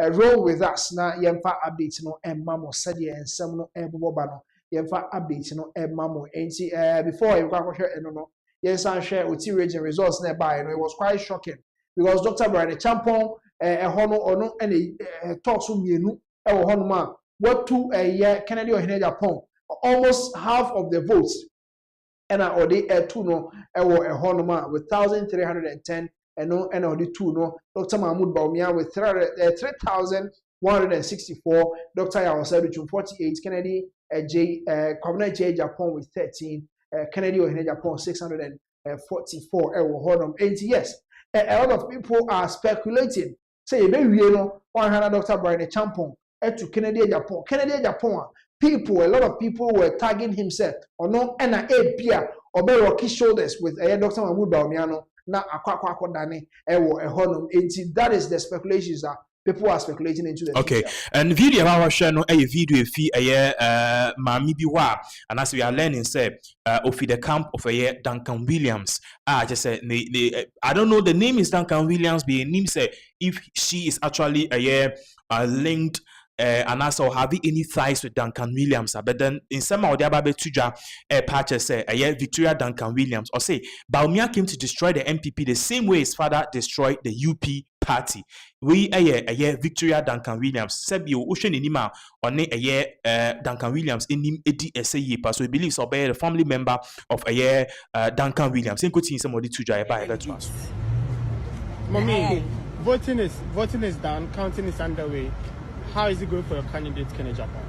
roll with us na yemfa update no mamo said ye ensem no eboba no yemfa update no mamo enti before you go share no yes and share with region results nearby no it was quite shocking because Dr. Bryan Acheampong hono ono and talk so mienu e wo hono ma what to year Kennedy or Agyapong almost half of the votes and already two no e wo hono ma with 1310 and no and already two no Dr. Bawumia with 3164 Dr. Yawasabi 48 Kennedy Kwabena Agyapong with 13 Kennedy or Agyapong 644 and yes a lot of people are speculating say maybe you know 100 Dr. Bryan Acheampong to Kennedy Agyapong people a lot of people were tagging himself or no and a beer or be rocky shoulders with Dr. Bawumia na akwa dane ewo ehonum enti that is the speculations that people are speculating into the okay future. And video our share no a video fi mami bi wa and as we are learning say of the camp of Duncan Williams just say I don't know the name is Duncan Williams but name say if she is actually linked and also have any ties with Duncan Williams, but then in some of the other tuja patches say Victoria Duncan Williams or say Bawumia came to destroy the MPP the same way his father destroyed the UP party. We Victoria Duncan Williams said you ocean inima on Duncan Williams in him edi so he believes or the family member of Duncan Williams. In could see some of the tuja by that was. Mommy, voting is done, counting is underway. How is it going for your candidate, Ken Agyapong?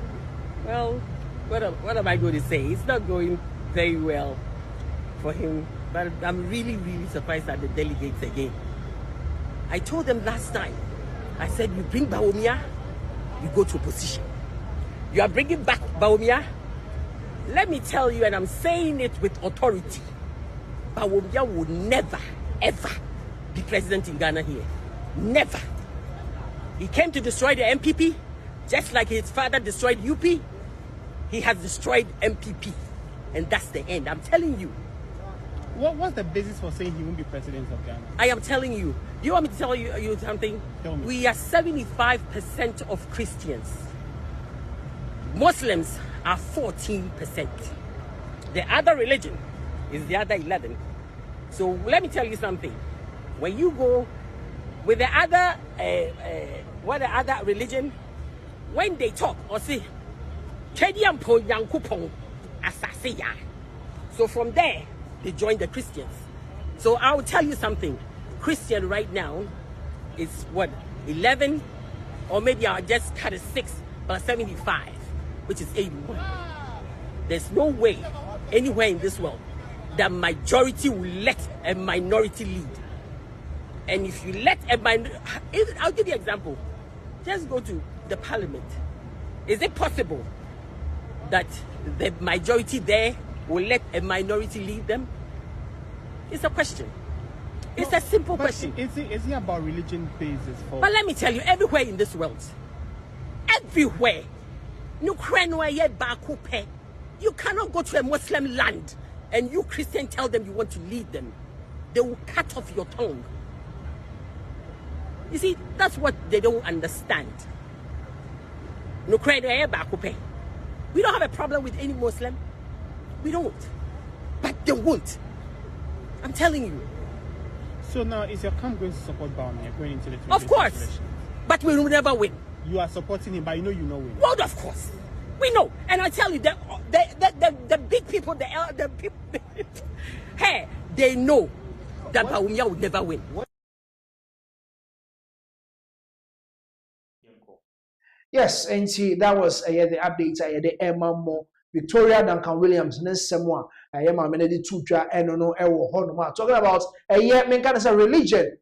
Well, what am I going to say? It's not going very well for him, but I'm really, really surprised at the delegates again. I told them last time, I said, you bring Bawumia, you go to opposition. You are bringing back Bawumia. Let me tell you, and I'm saying it with authority, Bawumia would never, ever be president in Ghana here. Never. He came to destroy the MPP, just like his father destroyed UP. He has destroyed MPP, and that's the end. I'm telling you. What's the basis for saying he won't be president of Ghana? I am telling you. Do you want me to tell you something? Tell me. We are 75% of Christians. Muslims are 14%. The other religion is the other 11. So let me tell you something. When you go with the other the other religion, when they talk or say so from there they join the Christians. So I will tell you something. Christian right now is what, 11, or maybe I'll just cut it 6 plus 75, which is 81. There's no way anywhere in this world that majority will let a minority lead. And if you let a minority, I'll give you an example. Just go to the parliament. Is it possible that the majority there will let a minority lead them? It's a question. It's a simple question. Is it about religion basis? But let me tell you, everywhere in this world, everywhere, you cannot go to a Muslim land and you Christian tell them you want to lead them. They will cut off your tongue. You see, that's what they don't understand. We don't have a problem with any Muslim. We don't. But they won't. I'm telling you. So now, is your camp going to support Bawumia going into the 2020 Of course. elections? But we will never win. You are supporting him, but you know you know win. Well, of course. We know. And I tell you, the big people, the people, hey, they know that Bawumia would never win. Yes, and see that was the update. The Emma Victoria Duncan Williams, Nessemwa, Emma Menedi Tuja, and no Ewo Honoma. Talking about a religion,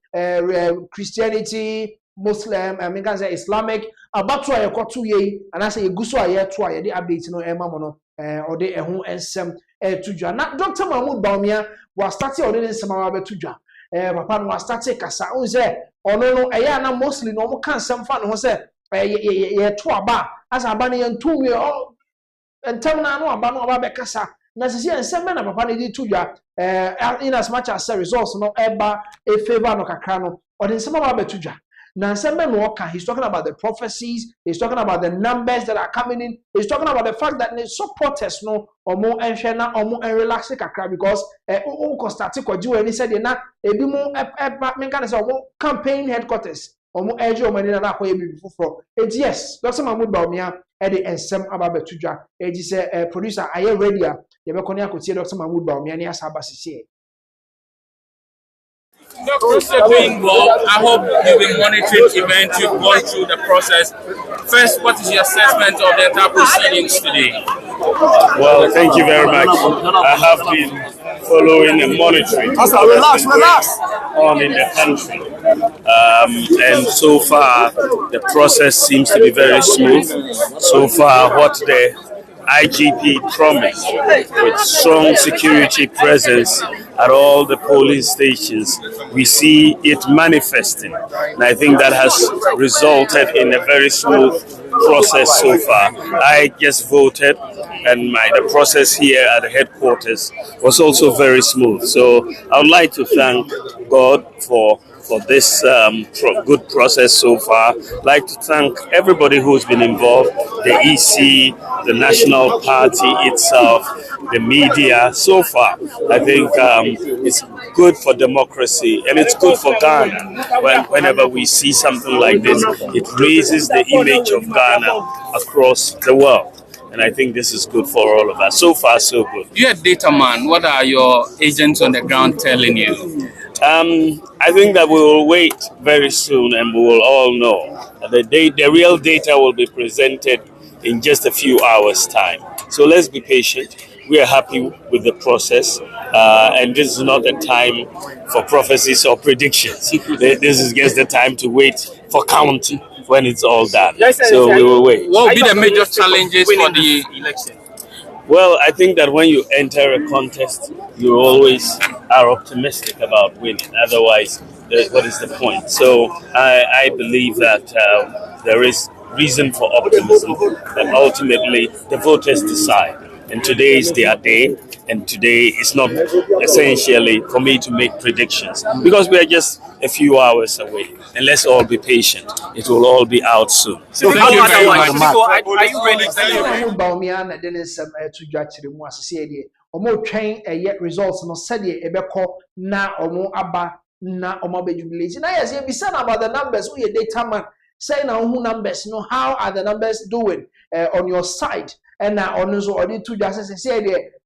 Christianity, Muslim, I mean, Islamic, about to a kotuye, and I say Guswa ye twa the update no Emma Mono, or the Ehun and Sem Tuja. Not Dr. Bawumia was starting already in Samawa Tuja. Papa was starting Kasa, who said, or no, Ayana mostly no can some fun, who said. Ba as abani and 2 year old and tell na no abano aba bekasa na sisi ensem na papa ne di tuja in as much as results no eba e favor no kakra no or the nsem aba betuja He's talking about the prophecies, he's talking about the numbers that are coming in, he's talking about the fact that the supporters no or more and relax because he said na ebi mo campaign headquarters omo edge o mani na akoye bi fufuro. Yes, Dr. Mahmoud Bawumia e de ensem aba betudwa e ji say producer aye ready a ye be koni akotie Dr. Mahmoud Bawumia ne asaba sisi. Mr. Doing well. I hope you've been monitoring events, you've gone through the process. First, what is your assessment of the entire proceedings today? Well, thank you very much. I have been following and monitoring Relax. on in the country. And so far, the process seems to be very smooth. So far, what the IGP promised with strong security presence at all the polling stations, we see it manifesting. And I think that has resulted in a very smooth process so far. I just voted, and the process here at the headquarters was also very smooth. So I would like to thank God for this good process so far. I'd like to thank everybody who's been involved, the EC, the National Party itself, the media. So far, I think it's good for democracy and it's good for Ghana. Whenever we see something like this, it raises the image of Ghana across the world. And I think this is good for all of us. So far, so good. You're a data man. What are your agents on the ground telling you? I think that we will wait very soon and we will all know. The real data will be presented in just a few hours' time. So let's be patient. We are happy with the process. And this is not a time for prophecies or predictions. This is just the time to wait for counting when it's all done. So we will wait. What will be the major challenges for the election? Well, I think that when you enter a contest, you always are optimistic about winning. Otherwise, what is the point? So I believe that there is reason for optimism, and ultimately the voters decide. And today is their day, and today is not essentially for me to make predictions because we are just a few hours away. And let's all be patient. It will all be out soon. So thank you very much. Are you ready? Bawumia na den nsem atudwa kire mu asese de omo twen results no sede ebekọ na omo aba na omo bejubilate na yes be say about the numbers we data man say na who numbers no how are the numbers doing on your side and now on so odi tudwa say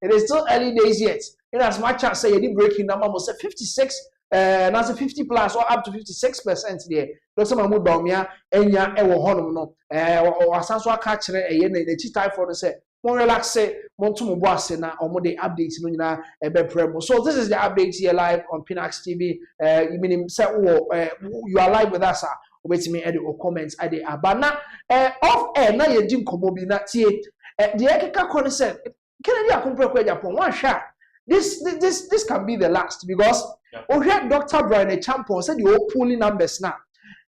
it is still early days yet in as much as say the breaking number must say 56 now say 50 plus or up to 56% there. Dr. Mahmoud Bawumia enya ewo honum no wasanso aka kire na chi typhoid say mon relax say mon to mo boase na omo dey update no nyina ebe premo. So this is the update here live on Pinax TV. You mean say you are live with us wait me edit or comments ade abana off air na ye dim komo bi na tie the ekeka concept Kennedy Acheampong Agyapong one shot. This can be the last because we heard Dr. Bryan Acheampong said the whole polling numbers now.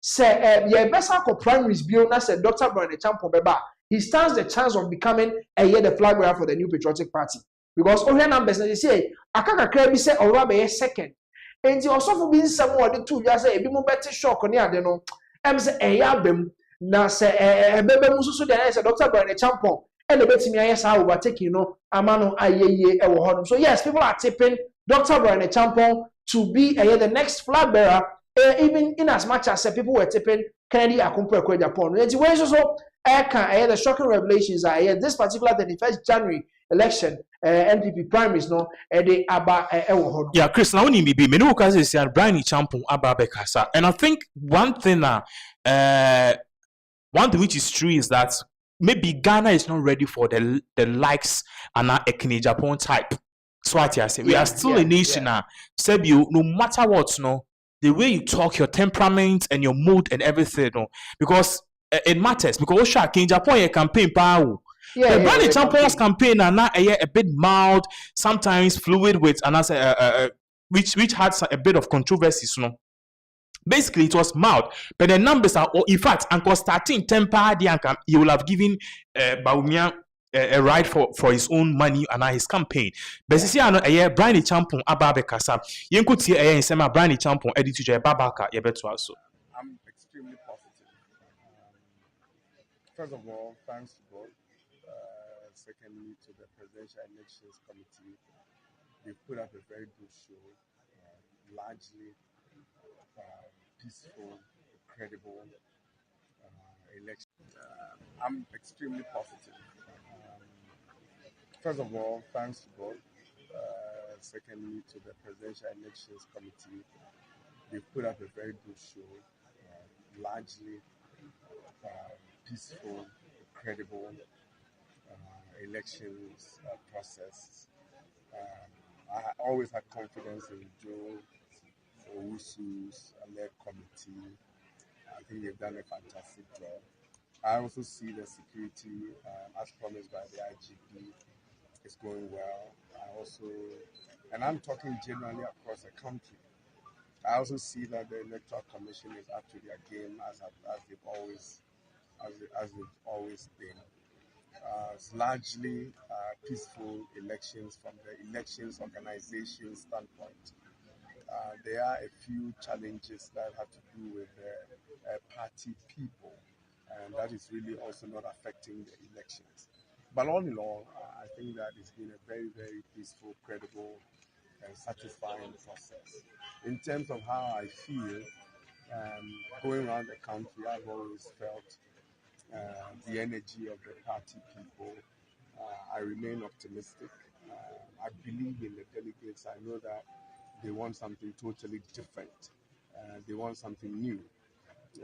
Say your best primaries bill said Dr. Bryan Acheampong beba. He stands the chance of becoming the flag bearer for the new patriotic party. Because all her numbers they say akaka kra bi say ora be second. And the also for being someone the two just say ebi mo better shock on ade no. Say abem na say bebe musu so dey say Dr. Bryan Acheampong and the betimi ayesa overtaking amano ayeye e wo hodum. So yes, people are tipping Dr. Bryan Acheampong to be the next flag bearer, even in as much as people were tipping Kennedy Acheampong Agyapong. And the way so the shocking revelations are here. This particular 31st January election, NPP primaries, no, they aba ewo. Yeah, Chris, now we be many occasions say Bryan Acheampong aba bekasa, and I think one thing which is true is that maybe Ghana is not ready for the likes and a Agyapong type. So what I say, we are still a nation now. Sebio, no matter what, no, the way you talk, your temperament and your mood and everything, no, because it matters. Because Agyapong campaign power. The Bryan Acheampong's campaign are now a bit mild, sometimes fluid with another which had a bit of controversies, no. Basically, it was mild, but the numbers are, in fact, Uncle starting temper, he will have given Bawumia a right for his own money and his campaign. But see, I know Bryan Acheampong ababe kasa. You could see in Sema Bryan Acheampong editor Babaka yebetu also. I'm extremely First of all, thanks to God. Secondly, to the Presidential Elections Committee, they put up a very good show, largely peaceful, credible election. I'm extremely positive. First of all, thanks to God. Secondly, to the Presidential Elections Committee, they put up a very good show, largely peaceful, credible elections process. I always had confidence in Joe Owusu's led committee. I think they've done a fantastic job. I also see the security, as promised by the IGP, is going well. And I'm talking generally across the country. I also see that the Electoral Commission is up to their game as they've always been. It's largely peaceful elections from the elections organization standpoint. There are a few challenges that have to do with the party people, and that is really also not affecting the elections. But all in all, I think that it's been a very, very peaceful, credible, and satisfying process. In terms of how I feel, going around the country, I've always felt the energy of the party people. I remain optimistic. I believe in the delegates. I know that they want something totally different. They want something new.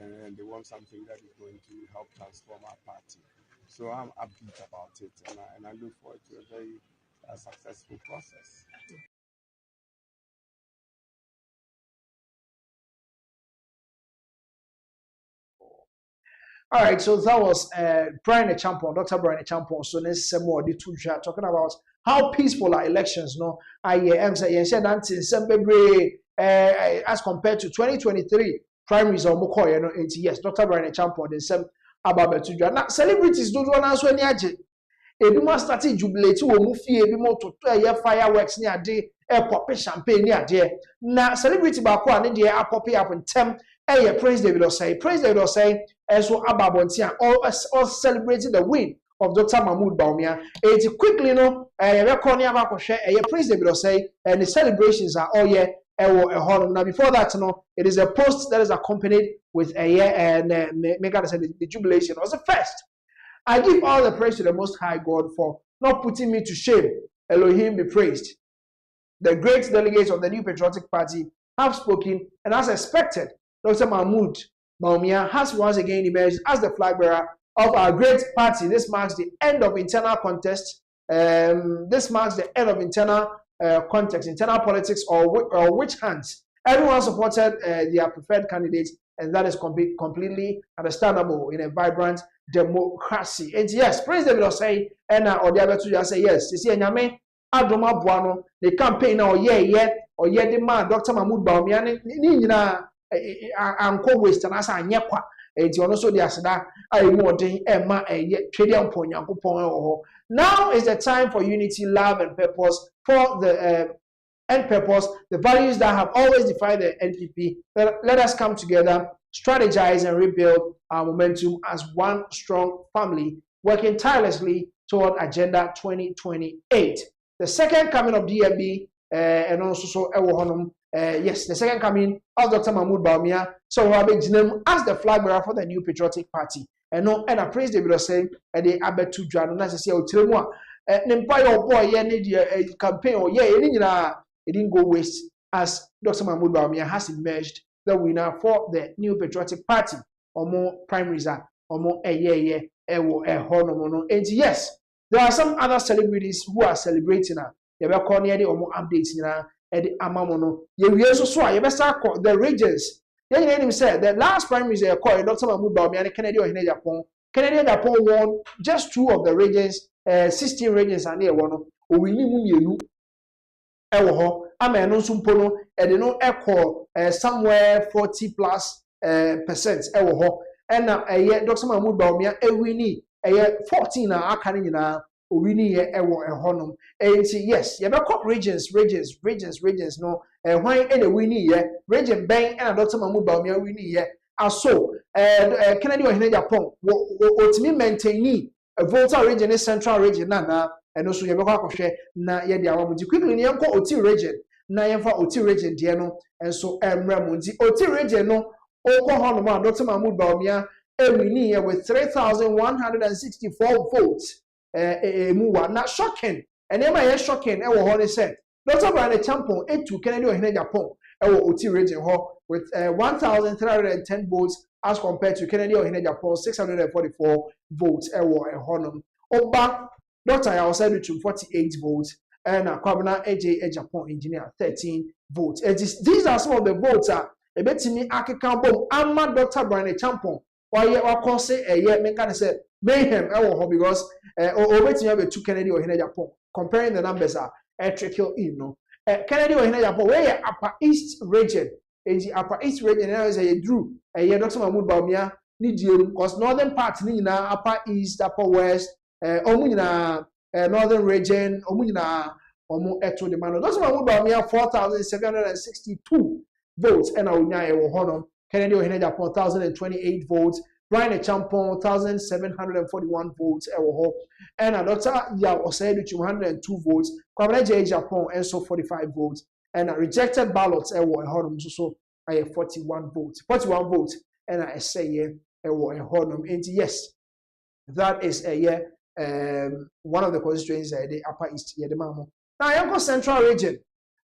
And they want something that is going to help transform our party. So I'm upbeat about it, and I look forward to a very successful process. All right, so that was Bryan Acheampong, Dr. Bryan Acheampong. So let's say more talking about how peaceful our elections. No, I said as compared to 2023 primaries or more. You know, yes, Dr. Bryan Acheampong. They said about the now celebrities do one answer any agent. Ebi mo start jubilate wo mu fie ebi mo toto eye fireworks ni ade pop champagne ni ade na celebrity ba ko ane de apop up ntem Praise David Osei. Praise David Osei so ababonti all celebrating the win of Dr. Mahmoud Bawumia. It quickly no record ni abakoshe Praise David Osei and the celebrations are all year now before that no it is a post that is accompanied with and make us say the jubilation was the first. I give all the praise to the Most High God for not putting me to shame. Elohim be praised. The great delegates of the New Patriotic Party have spoken, and as expected, Dr. Mahmoud Bawumia has once again emerged as the flag bearer of our great party. This marks the end of internal contest. This marks the end of internal context, internal politics, or which hands. Everyone supported their preferred candidates, and that is completely understandable in a vibrant democracy. And yes, Praise David Osei and or the other two just say yes. You see, Nyame Adoma Buano, the campaign or the man Dr. Mahmoud Bawumia ni nyina anko waste na asa anyekwa. Enti ono so dia seda ayi mu odin ema twede ampon Nyankopon ho. Now is the time for unity, love and purpose for the and purpose, the values that have always defined the NPP. Let us come together, strategize and rebuild our momentum as one strong family, working tirelessly toward Agenda 2028. The second coming of DMB and also yes, the second coming of Dr. Mahmoud Bawumia, so Jinem as the flag bearer for the New Patriotic Party. And I praise David Osei and the Abetu Jano, as I say, Otilmua, Empire boy, campaign or it didn't go waste as Dr. Mahmoud Bawumia has emerged the winner for the New Patriotic Party or more primaries or more and yes, there are some other celebrities who are celebrating they were calling the or more updates the amamono we also saw the regions. Then him said the last primaries they called Dr. Mahmoud Bawumia and Agyapong won just 2 of the regions, 16 regions and there one we need Amen Sumpono, and no echo somewhere 40+% and now Dr. Mahmoud Bawumia winning 14 winning honum. And yes, you have regions no why any winning region bang and Dr. Mahmoud Bawumia winning aso Kennedy ohene Japan otimi maintain a Volta region is central region na and also you go na ye dia wa muti quickly ne enko oti region na yemfa oti region de no enso emra muti oti region no okọ ho no ma Dr. Mahmood Bawumia ewini here with 3,164 votes muwa na shocking and ema ye shocking e wo ho ne say Dr. Bryan Acheampong etu Kennedy ohene Japan e wo oti region ho with 1,310 votes as compared to Kennedy ohene Japan 644 votes e wo e honum oba Dr. Yaosai 48 votes and Kwabena Agyapong engineer 13 votes. These are some of the votes a betimi akeka bom ama Dr. Bryan Acheampong why wa say a year make can say mayhem because betimi have two Kennedy ohene Japan comparing the numbers are trickle in no Kennedy ohene Japan where upper east region upper east region now is a drew a year Dr. Mahmood Bawumia need you because northern part ni na upper east upper west northern region omu eto de mano Dr. Mahmood Bawumia 4,762 votes and awunya e wo hono Kennedy ohene Japan 1,028 votes Bryan Acheampong 1,741 votes e wo ho and Dr. Yaosai 202 votes Kwabena Agyapong also 45 votes and rejected ballots e wo hono so 41 votes and I say e wo hono and yes that is a year one of the constituencies the upper east here the mamo now I go central region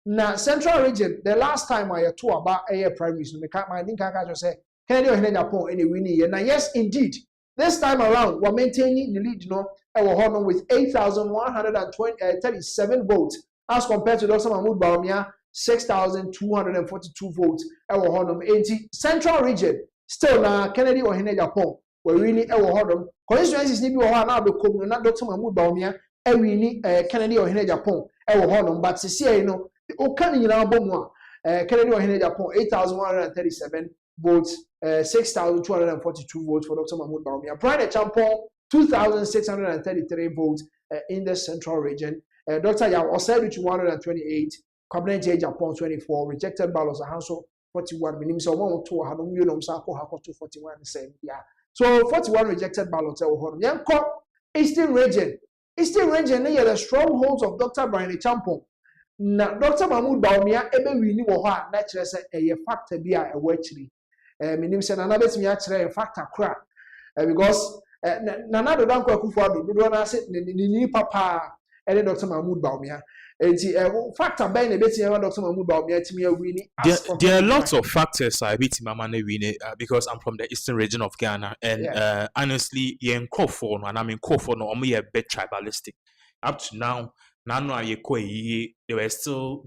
now central region the last time I talk about a primaries no I think I can say Kennedy ohene Japan any winning now yes indeed this time around we're maintaining the lead with 8,137 votes as compared to Dr. Mahmood Bawumia 6,242 votes central region still now Kennedy ohene Japan we really constituencies ni bi wo ha na abekom na Dr. Mahmood Bawumia ewini Kennedy ohene Japan but sisi no o kan nyina bomu Kennedy ohene Japan 8,137 votes 6,242 votes for Dr. Mahmood Bawumia Bryan Acheampong 2,633 votes in the central region Dr. Yaosai 128 Kwabena Agyapong 24 rejected ballots also 41 meaning so one to ha no you sa ko ha 41 same yeah. So 41 rejected ballots. Eastern region. Eastern region is the strongholds of Dr. Bryan Acheampong. Now, Dr. Mahmood Bawumia ebe wini wo ha na kire se eye factor bi a ewo akiri. Minim se na na betimi a kire factor kra. Because na na do dan kwa Akufo-Addo do na se ni papa ene Dr. Mahmood Bawumia. Factor by the Dr. Mahmood Bawumia timi wini. There are lots of factors I beat Mama win because I'm from the eastern region of Ghana and honestly in Kofo and I'm in Kofo no I'm a bit tribalistic up to now they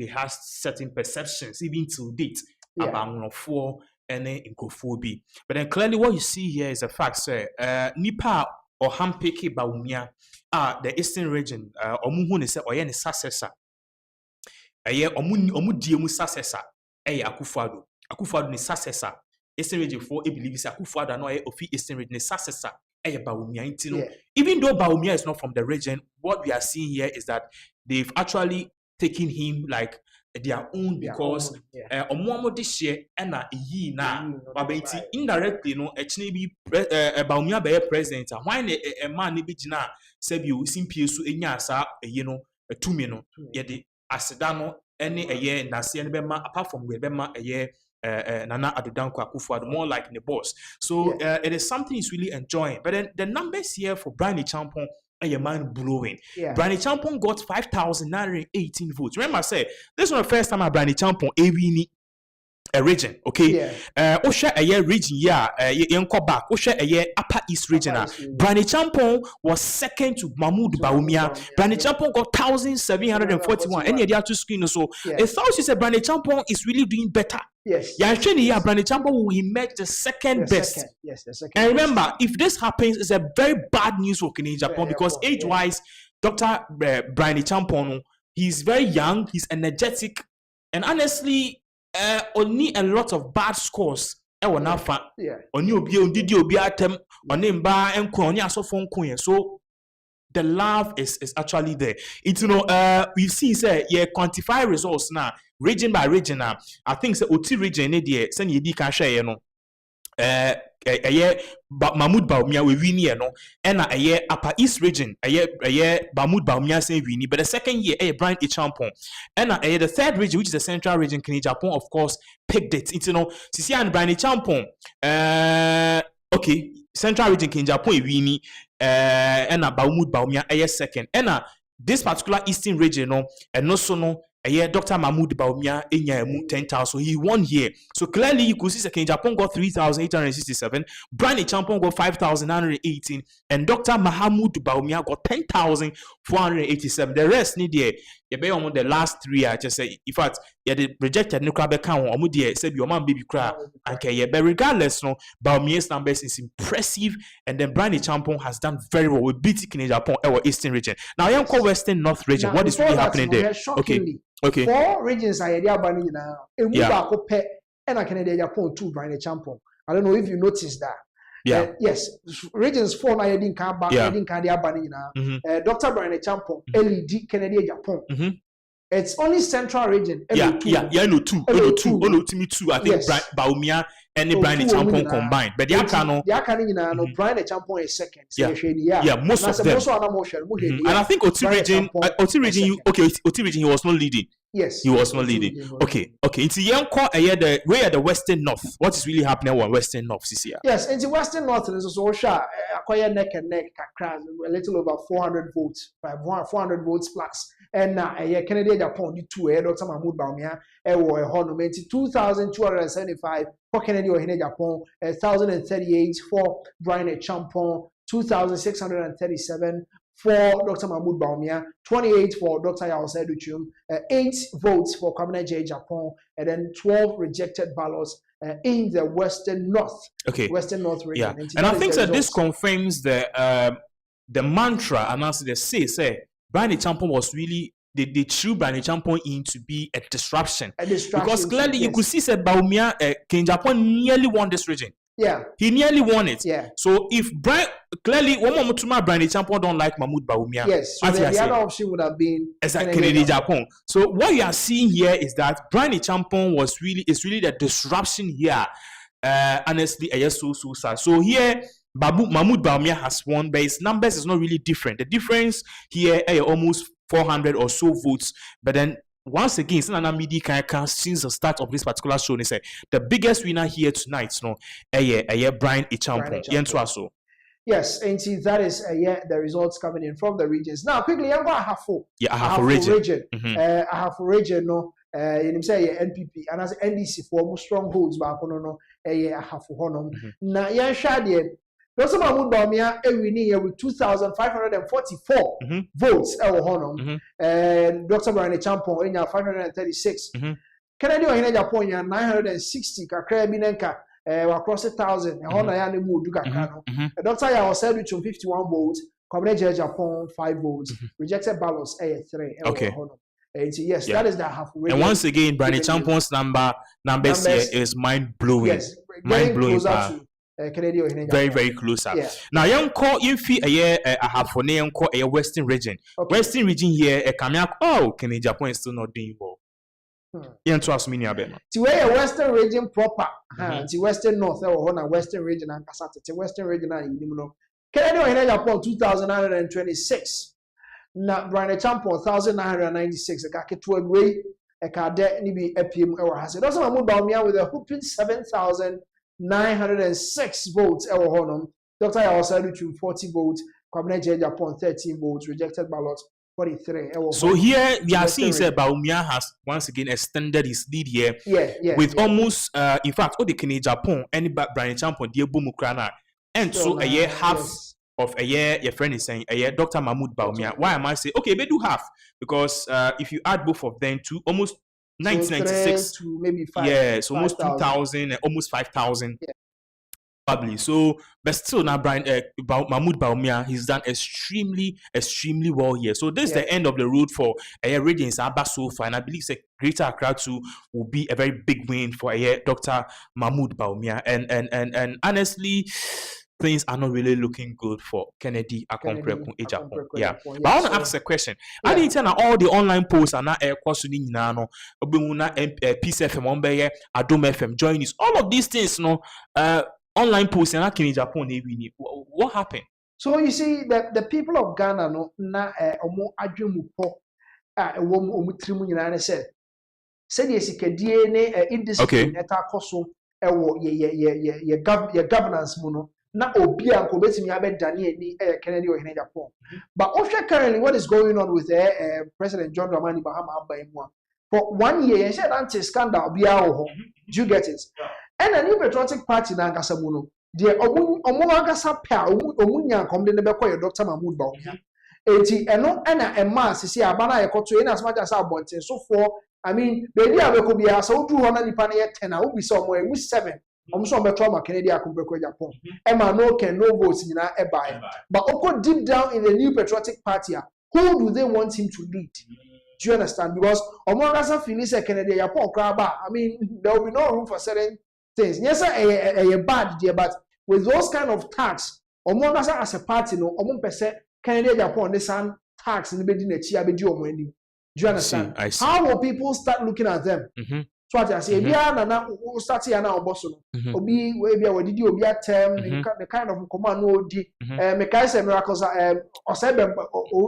have certain perceptions even to date about for and in Kofobi but then clearly what you see here is a fact sir Nipa or Hampeke Bawumia the eastern region omuhu se oye ne successor eye omu die mu successor Akufo-Addo ne successor eastern region for believe say Akufo-Addo no ofi eastern region ne successor Bawumia intino even though Bawumia is not from the region what we are seeing here is that they've actually taken him like their own because omo this year na yi na babenti indirectly no actually be Bawumia be president why a man be gina sebi o simpie so enya asa no tumi no ye de aseda no ene eye na se ne be ma apart from we be ma eye Nana Adodankwa Akufo-Addo more like the boss so it is something he's really enjoying but then the numbers here for Bryan Acheampong are mind blowing. Bryan Acheampong got 5,918 votes. Remember I said this was the first time Bryan Acheampong a region, okay? Osha a year region, yenko back. Osha a year upper east region. Bryan Acheampong was second to Mahmood Bawumia. Bryan Acheampong got 1,741. Any other two screens so a thousand said Bryan Acheampong is really doing better. Yes. Bryan Acheampong will emerge the second best. Yes, the second. And remember, if this happens, it's a very bad news for Kenya Japan because age-wise, Dr. Bryan Acheampong, he's very young, he's energetic, and honestly, only a lot of bad scores. So the love is actually there. It's we've seen say quantify results now region by region now. I think say Oti region there send you can share Mahmoud Bawumia we win here no and Upper East region Mahmoud Bawumia say win, but the second year Bryan Acheampong and the third region, which is the central region, Agyapong of course picked it. It's Sisi and Bryan Acheampong okay, central region Agyapong win and Mahmoud Bawumia second and this particular eastern region no and also no Dr. Mahmoud Bawumia enya 10,000. He won here. So clearly you could see that Agyapong got 3,867, Bryan Acheampong got 5,918, and Dr. Mahmoud Bawumia got 10,487. The rest need there. You be on the last three. I just say, in fact, the rejected no crab account on there. Say your man baby crab. Okay, but regardless, no, Bawumia's numbers is impressive, and then Bryan Acheampong has done very well. We beat Agyapong our eastern region. Now I am called Western North region. Now, what is really happening there? Okay. 4 regions are there banning now. And we are compared and I can Agyapong to Bryan Acheampong. I don't know if you noticed that. Yeah. Yes, regions 4 now didn't come back. Didn't come there banning now. Dr. Bryan Acheampong, LED Kennedy Agyapong. It's only central region. No two. Me too. I think Bawumia and Bryan Acheampong combined. But the Akano, Bryan Acheampong is second. Most of them. And I think Oti region, he was not leading. Yes, he was not leading. Okay. It's the where the Western North. What is really happening on Western North this year? Yes, into Western North is also acquire neck and neck, a little over 400 votes, 400 votes plus. And now Kennedy Agyapong the two Dr. Mahmoud Bawumia or Honor 2,275 for Kennedy or Agyapong, 1,038 for Bryan Acheampong, 2,637 for Dr. Mahmoud Bawumia, 28 for Dr. Yaoseduchum, 8 votes for Kwabena Agyapong, and then 12 rejected ballots in the Western North. Okay. Western North region. Yeah. And I think that this confirms the mantra, and as they say Bryan Acheampong was really they threw Bryan Acheampong in to be a disruption. Because clearly you could see that Bawumia, Agyapong nearly won this region. Yeah. He nearly won it. Yeah. So if clearly one more Bryan Acheampong don't like Mahmoud Bawumia. Yes. So the other option would have been Kennedy Agyapong. So what you are seeing here is that Bryan Acheampong is really the disruption here. Honestly, I just so sad. So here Mahmoud Bawumia has won, but his numbers is not really different. The difference here is almost 400 or so votes. But then once again, since the start of this particular show, they say the biggest winner here tonight, Bryan Acheampong. Yes, and see that is the results coming in from the regions. Now quickly, I'm going to have a region. I have a region. No, you say NPP and as NDC for strongholds back on I have honor. Now Dr. Mahmoud Bawumia winning here with 2,544 votes. And Dr. Bryan Acheampong in 536. Kennedy Agyapong 960. Kakra Binenka across 1,000. Dr. Yaoseduchum 51 votes. Kwabena Acheampong 5 votes. Rejected ballots 3. Okay. And so, yes, that is the half. And once again, Bryan Acheampong's numbers here is mind blowing. Yes, mind blowing. Very, very close. Yeah. Now, young call infi a half for young call a Western region. Okay. Western region here, a Kamiak. Oh, Agyapong is still not doing well. You trust me, Abema. To a Western region proper, to Western North or Western region and Kasata, to Western region and Agyapong 2,926. Now, Bryan Acheampong 1,996. A Kaki 12 way, a Kade Nibi Epim or has it. Also, Mahmoud Bawumia with a whooping 7,906 votes. Dr. Yaoseduchum 40 votes. Kwabena Acheampong 13 votes. Rejected ballots 43. So here we are seeing that Bawumia has once again extended his lead here. With almost in fact, all the Agyapong and Bryan Acheampong dear Bumukrana. And so a year half of a year, your friend is saying a year, Dr. Mahmoud Bawumia. Why am I saying okay, they do half? Because if you add both of them to almost 1996 to maybe 5. Yes, almost 2,000, almost 5,000. Probably. So, but still now, Mahmoud Bawumia, he's done extremely well here. So this is the end of the road for Radiance Abba so far, and I believe Greater Accra too will be a very big win for Dr. Mahmoud Bawumia. And honestly, things are not really looking good for Kennedy Acheampong. Yeah. But I want to ask a question. I didn't tell all the online posts are not questioning Nano, Peace FM, Adom FM, join us. All of these things, online posts and in Japan, what happened? So you see that the people of Ghana no na omo adwemupo omo trimu nyina said the sikadie ne indiscipline eta koso ewo ye governance mu no na obi anko betimi abedane ani Kennedy ohene Japan. But currently what is going on with President John Dramani Mahama Abaimwa for 1 year he said anti scandal bia ho. Do you get it? And a new patriotic party na ngasa mu no de omo agasa pa omo nya kom de ne be koy Dr. Mahmoud Bawumia enti eno na ema sisi abana yekoto ena as much as abonten so for I mean baby abeko bia so du ho na nipa na ye 10 a obi so mo emu 7 omo so be trauma Kennedy akompeko Japan ema no can no votes nyina e buy but oko deep down in the new patriotic party who do they want him to lead? Do you understand? Because omo agasa feel say Kennedy Japan kraba I mean there will be no room for certain things. Yes, a bad dear, but with those kind of tax, as a party, no, Canada Japan, this tax in the beginning, do you understand? I see. How will people start looking at them? So I say, yeah, start here now, boss. Obi, where did you be at the kind of command? No, the mechanics miracles or said,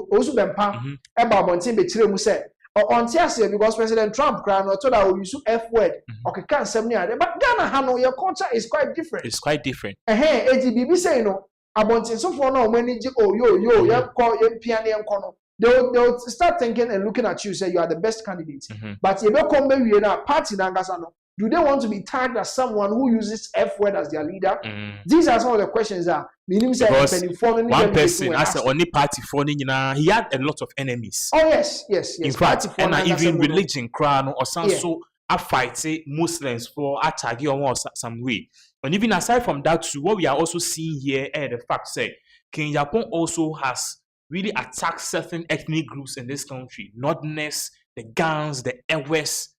also them pa, about one thing between say. On Tiasia, because President Trump cried or told I will use F word. Okay, can't say me. But Ghana, Hano, your culture is quite different. It's quite different. Hey, ATBB say no. About so for now, when you call your piano and corner, they'll start thinking and looking at you, say you are the best candidate. But you don't come maybe in a party Nangasano. Do they want to be tagged as someone who uses F word as their leader? These are some of the questions that because one person as the only party for he had a lot of enemies. Oh yes. In fact, and even religion crown or some so I fight Muslims for attacking or some way. And even aside from that too, what we are also seeing here the fact say King Japan also has really attacked certain ethnic groups in this country, Northerners, the Gans, the Ewes.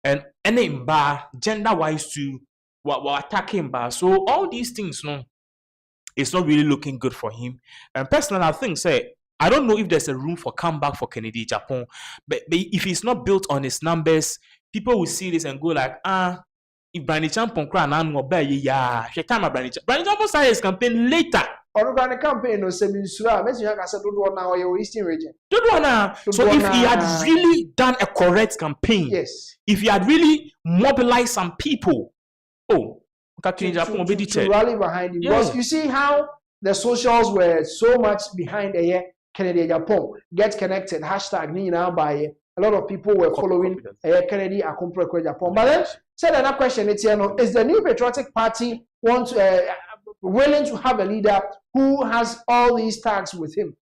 And any bar gender wise too were attacking bar. So all these things no it's not really looking good for him. And personally I think say I don't know if there's a room for comeback for Kennedy Japan, but if it's not built on his numbers, people will see this and go like if Bryan Acheampong cry and no be yeah she time Bryan Acheampong started his campaign later. Or Bryan campaign no semi sura me you can say do now your eastern region. So if he had really done a correct campaign, yes. If he had really mobilized some people, to rally behind him. Because you see how the socials were so much behind Kennedy Acheampong. Get connected, hashtag Nina by a lot of people were following Kennedy Acheampong. But then said another question, is the New Patriotic Party willing to have a leader who has all these tags with him?